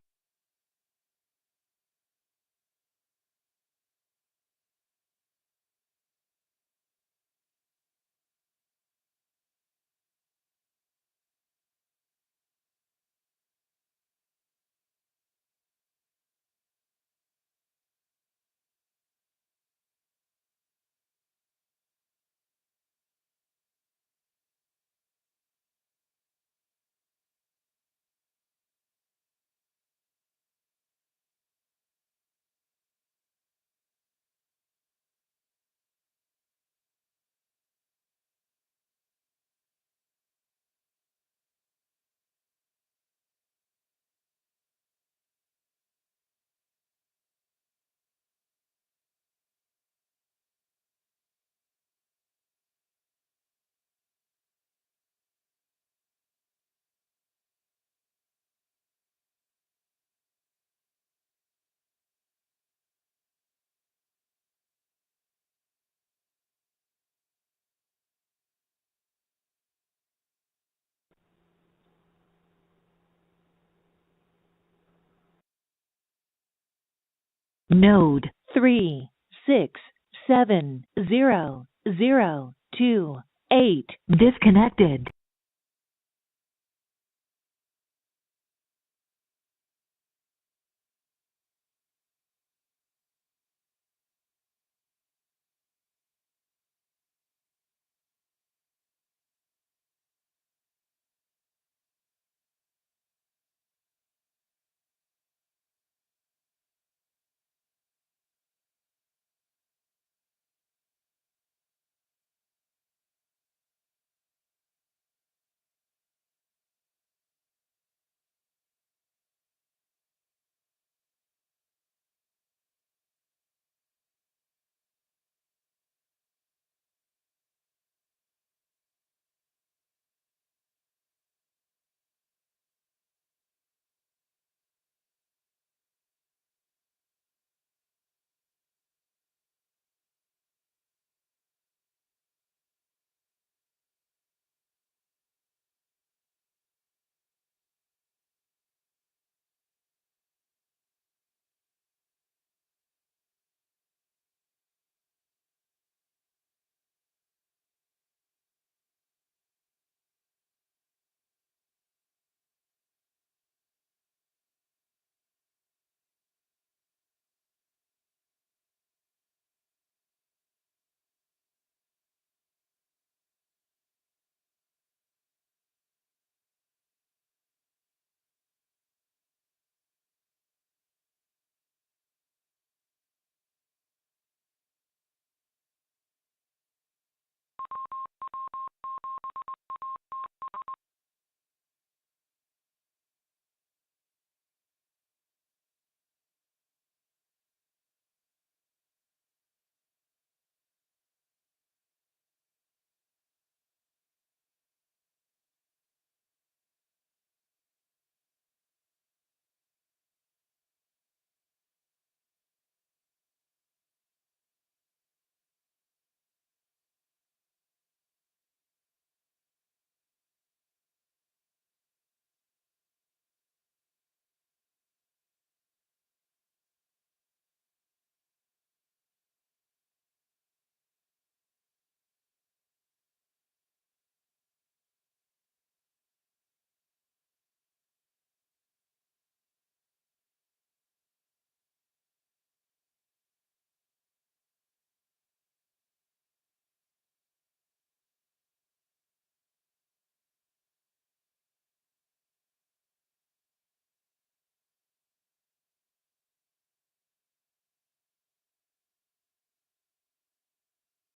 Node 3670028 disconnected.